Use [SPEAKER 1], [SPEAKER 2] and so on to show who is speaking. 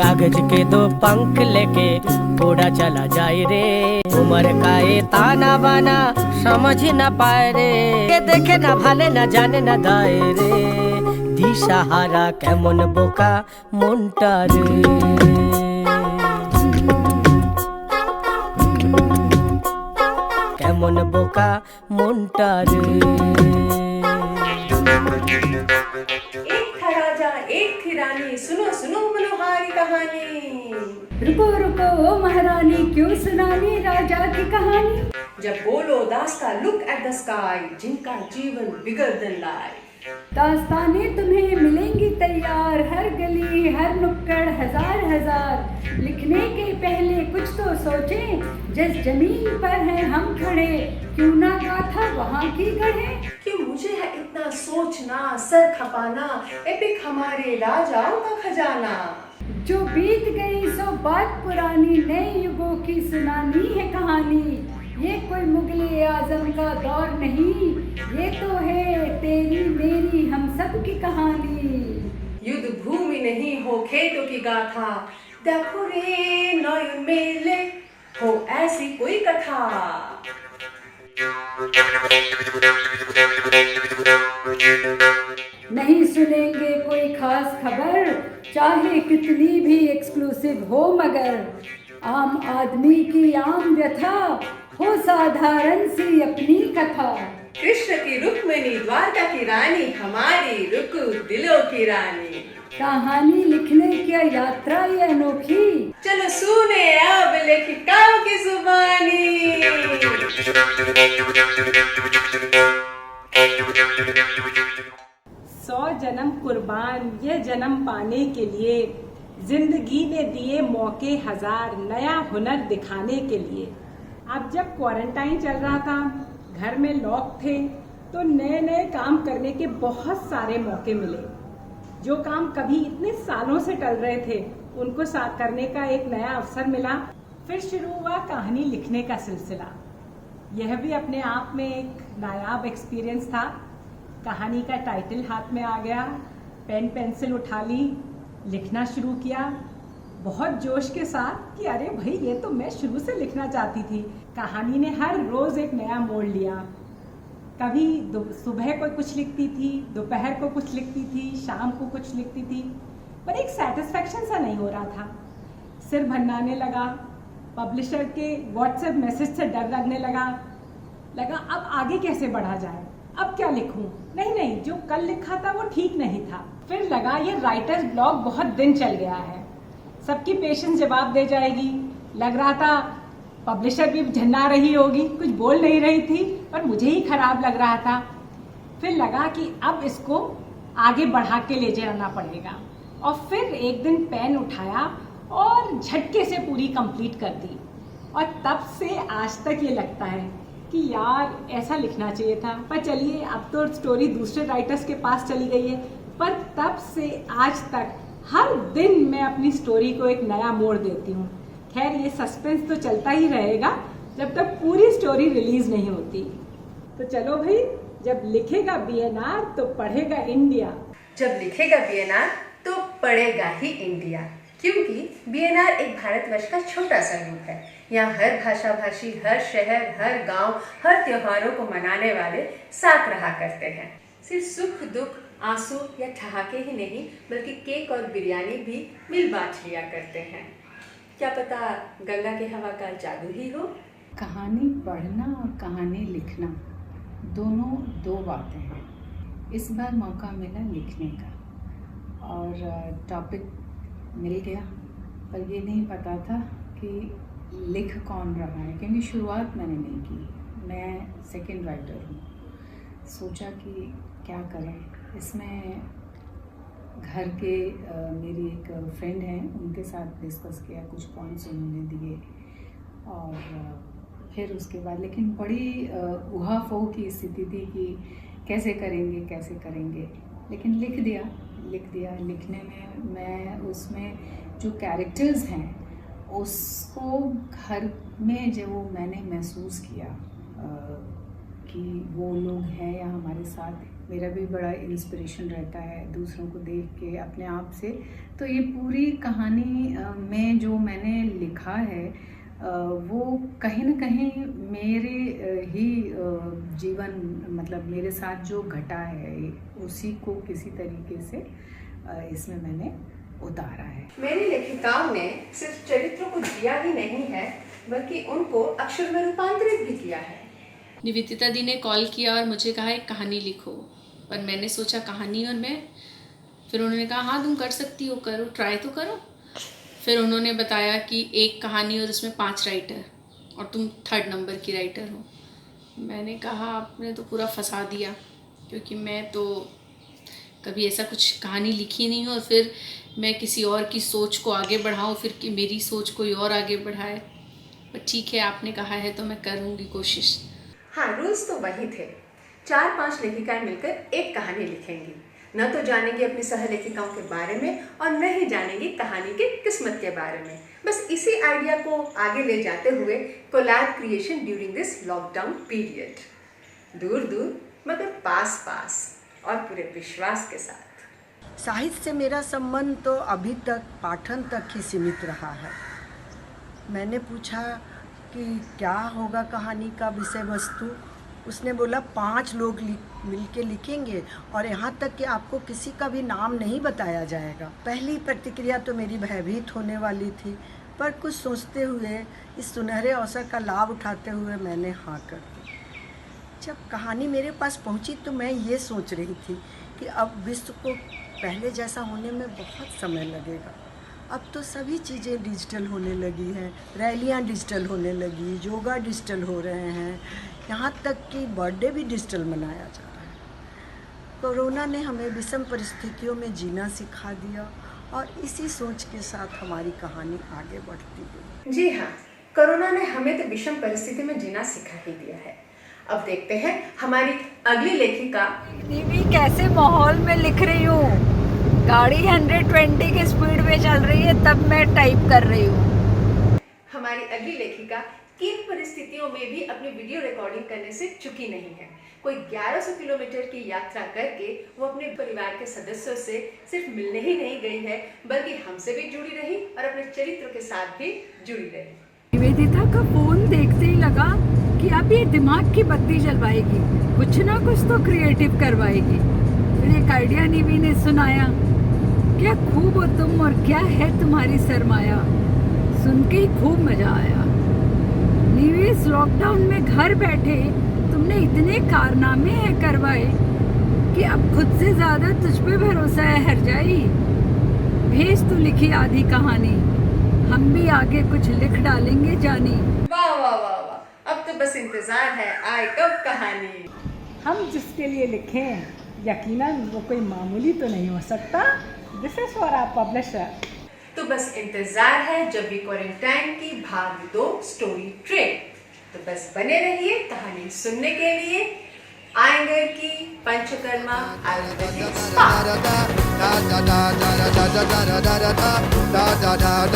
[SPEAKER 1] कागज के दो पंख लेके उड़ा चला जाए रे। उम्र का ये ताना बाना समझ न पाए रे, के देखे न भाले न जाने न दाए रे। दिशाहारा केमन बोका मुंटा रे। केमन बोका मुंटा रे।
[SPEAKER 2] एक था राजा एक थी रानी, सुनो सुनो मनोहारी कहानी।
[SPEAKER 3] रुको रुको ओ महारानी, क्यों सुनानी राजा की कहानी।
[SPEAKER 2] जब बोलो दास्ता लुक एट द स्काई, जिनका जीवन बिगर देन लाइफ।
[SPEAKER 3] दास्तानें तुम्हें मिलेंगी तैयार, हर गली हर नुक्कड़ हजार हजार। लिखने के पहले कुछ तो सोचें, जिस जमीन पर हैं हम खड़े, क्यों ना गाथा वहाँ की गढ़े।
[SPEAKER 2] कि मुझे है इतना सोचना, सर खपाना, एपिक हमारे राजाओं का खजाना।
[SPEAKER 3] जो बीत गई सो बात पुरानी, नए युगों की सुनानी है कहानी। ये कोई मुगले आजम का दौर नहीं, ये तो है तेरी मेरी हम सब की कहानी।
[SPEAKER 2] युद्ध भूमि नहीं हो खेतों की गाथा, देखो रे नए मेले हो ऐसी कोई कथा।
[SPEAKER 3] नहीं सुनेंगे कोई खास खबर, चाहे कितनी भी एक्सक्लूसिव हो, मगर आम आदमी की आम व्यथा हो साधारण सी अपनी कथा।
[SPEAKER 2] कृष्ण की रुक्मिणी द्वारका की रानी, हमारी रुकु दिलों की रानी।
[SPEAKER 3] कहानी लिखने क्या यात्रा ये अनोखी,
[SPEAKER 2] चलो सुने अब लेखिकाओं की जुबानी।
[SPEAKER 4] 100 जन्म कुर्बान ये जन्म पाने के लिए, जिंदगी ने दिए मौके हजार नया हुनर दिखाने के लिए। अब जब क्वारंटाइन चल रहा था, घर में लॉक थे, तो नए नए काम करने के बहुत सारे मौके मिले। जो काम कभी इतने सालों से टल रहे थे, उनको साथ करने का एक नया अवसर मिला। फिर शुरू हुआ कहानी लिखने का सिलसिला। यह भी अपने आप में एक नायाब एक्सपीरियंस था। कहानी का टाइटल हाथ में आ गया, पेन पेंसिल उठा ली, लिखना शुरू किया बहुत जोश के साथ कि अरे भाई ये तो मैं शुरू से लिखना चाहती थी। कहानी ने हर रोज एक नया मोड़ लिया। कभी सुबह को कुछ लिखती थी, दोपहर को कुछ लिखती थी, शाम को कुछ लिखती थी, पर एक सेटिस्फेक्शन सा नहीं हो रहा था। सिर भन्नाने लगा, पब्लिशर के व्हाट्सएप मैसेज से डर लगने लगा अब आगे कैसे बढ़ा जाए, अब क्या लिखूं। नहीं, जो कल लिखा था वो ठीक नहीं था। फिर लगा ये राइटर्स ब्लॉग बहुत दिन चल गया है, सबकी पेशेंस जवाब दे जाएगी। लग रहा था पब्लिशर भी झन्ना रही होगी, कुछ बोल नहीं रही थी, पर मुझे ही खराब लग रहा था। फिर लगा कि अब इसको आगे बढ़ा के ले जाना पड़ेगा, और फिर एक दिन पेन उठाया और झटके से पूरी कंप्लीट कर दी। और तब से आज तक ये लगता है कि यार ऐसा लिखना चाहिए था। पर चलिए, अब तो स्टोरी दूसरे राइटर्स के पास चली गई है, पर तब से आज तक हर दिन मैं अपनी स्टोरी को एक नया मोड़ देती हूँ। खैर, ये सस्पेंस तो चलता ही रहेगा जब तक पूरी स्टोरी रिलीज नहीं होती। तो चलो भाई, जब लिखेगा बीएनआर तो पढ़ेगा इंडिया।
[SPEAKER 2] जब लिखेगा बीएनआर तो पढ़ेगा ही इंडिया, क्योंकि बीएनआर एक भारतवर्ष का छोटा सा रूप है। यहाँ हर भाषा भाषी, हर शहर, हर गांव, हर त्योहारों को मनाने वाले साथ रहा करते हैं। सिर्फ सुख दुख, आंसू या ठहाके ही नहीं, बल्कि केक और बिरयानी भी मिल बांट लिया करते हैं। क्या पता गंगा की हवा का जादू ही हो।
[SPEAKER 5] कहानी पढ़ना और कहानी लिखना दोनों दो बातें हैं। इस बार मौका मिला लिखने का और टॉपिक मिल गया, पर ये नहीं पता था कि लिख कौन रहा है, क्योंकि शुरुआत मैंने नहीं की। मैं सेकंड राइटर हूँ। सोचा कि क्या करें इसमें। घर के मेरी एक फ्रेंड हैं, उनके साथ डिस्कस किया, कुछ पॉइंट्स उन्होंने दिए, और फिर उसके बाद लेकिन बड़ी उहापोह की स्थिति थी कि कैसे करेंगे, लेकिन लिख दिया। लिखने में मैं उसमें जो कैरेक्टर्स हैं उसको घर में जब वो मैंने महसूस किया कि वो लोग हैं या हमारे साथ मेरा भी बड़ा इंस्पिरेशन रहता है दूसरों को देख के अपने आप से। तो ये पूरी कहानी में जो मैंने लिखा है वो कहीं ना कहीं मेरे ही जीवन मतलब मेरे साथ जो घटा है उसी को किसी तरीके से इसमें मैंने उतारा है।
[SPEAKER 2] मेरी लेखिकाओं ने सिर्फ चरित्रों को जिया ही नहीं है बल्कि उनको अक्षर में रूपांतरित भी किया है।
[SPEAKER 6] निवेदिता दी ने कॉल किया और मुझे कहा एक कहानी लिखो, पर मैंने सोचा कहानी और मैं, फिर उन्होंने कहा हाँ तुम कर सकती हो, करो, ट्राई तो करो। फिर उन्होंने बताया कि एक कहानी और उसमें 5 राइटर और तुम 3rd नंबर की राइटर हो। मैंने कहा आपने तो पूरा फंसा दिया, क्योंकि मैं तो कभी ऐसा कुछ कहानी लिखी नहीं हूँ और फिर मैं किसी और की सोच को आगे बढ़ाऊँ, फिर कि मेरी सोच कोई और आगे बढ़ाए। पर ठीक है, आपने कहा है तो मैं करूँगी कोशिश।
[SPEAKER 2] हाँ, रूल्स तो वही थे। 4-5 लेखिकाएं मिलकर एक कहानी लिखेंगी। न तो जानेंगे अपनी सहलेखिकाओं के बारे में और न ही जानेंगे कहानी की किस्मत के बारे में। बस इसी आइडिया को आगे ले जाते हुए collab creation during this lockdown period. दूर दूर मगर पास पास और पूरे विश्वास के साथ।
[SPEAKER 7] साहित्य से मेरा संबंध तो अभी तक पाठन तक ही सीमित रहा है। मैंने पूछा कि क्या होगा कहानी का विषय वस्तु। उसने बोला 5 लोग मिल के लिखेंगे और यहाँ तक कि आपको किसी का भी नाम नहीं बताया जाएगा। पहली प्रतिक्रिया तो मेरी भयभीत होने वाली थी, पर कुछ सोचते हुए इस सुनहरे अवसर का लाभ उठाते हुए मैंने हाँ कर दी। जब कहानी मेरे पास पहुँची तो मैं ये सोच रही थी कि अब विश्व को पहले जैसा होने में बहुत समय लगेगा। अब तो सभी चीज़ें डिजिटल होने लगी हैं, रैलियाँ डिजिटल होने लगी, योगा डिजिटल हो रहे हैं, यहाँ तक कि बर्थडे भी डिजिटल मनाया जा रहा है। कोरोना ने हमें विषम परिस्थितियों में जीना सिखा दिया और इसी सोच के साथ हमारी कहानी आगे बढ़ती गई।
[SPEAKER 2] जी हाँ, कोरोना ने हमें तो विषम परिस्थिति में जीना सिखा ही दिया है। अब देखते हैं हमारी अगली लेखिका।
[SPEAKER 3] निवी कैसे माहौल में लिख रही हूँ, गाड़ी 120 की स्पीड में चल रही है तब मैं टाइप कर रही हूँ।
[SPEAKER 2] हमारी अगली लेखिका किन परिस्थितियों में भी अपनी वीडियो रिकॉर्डिंग करने से चुकी नहीं है। कोई 1100 किलोमीटर की यात्रा करके वो अपने परिवार के सदस्यों से सिर्फ मिलने ही नहीं गई है, बल्कि हमसे भी जुड़ी रही और अपने चरित्र के साथ भी जुड़ी रही।
[SPEAKER 3] निवेदिता का फोन देखते ही लगा कि अब ये दिमाग की बत्ती जलवाएगी, कुछ ना कुछ तो क्रिएटिव करवाएगी। फिर एक आइडिया निवी ने सुनाया, क्या खूब हो तुम और क्या है तुम्हारी सरमाया। सुन के ही खूब मजा आया। निवी, इस लॉकडाउन में घर बैठे तुमने इतने कारनामे हैं करवाए कि अब खुद से ज्यादा तुझ पे भरोसा है हरजाई। भेज तू लिखी आधी कहानी, हम भी आगे कुछ लिख डालेंगे जानी।
[SPEAKER 2] वाह वाह वाह वाह, अब तो बस इंतजार है आए कब कहानी।
[SPEAKER 4] हम जिसके लिए लिखें यकीनन वो कोई मामूली तो नहीं हो सकता। This is for our publisher.
[SPEAKER 2] तो बस इंतजार है जब भी क्वारंटाइन की भाग 2 स्टोरी ट्रेन। तो बस बने रहिए कहानी सुनने के लिए। आएंगे की panchakarma
[SPEAKER 8] da da da da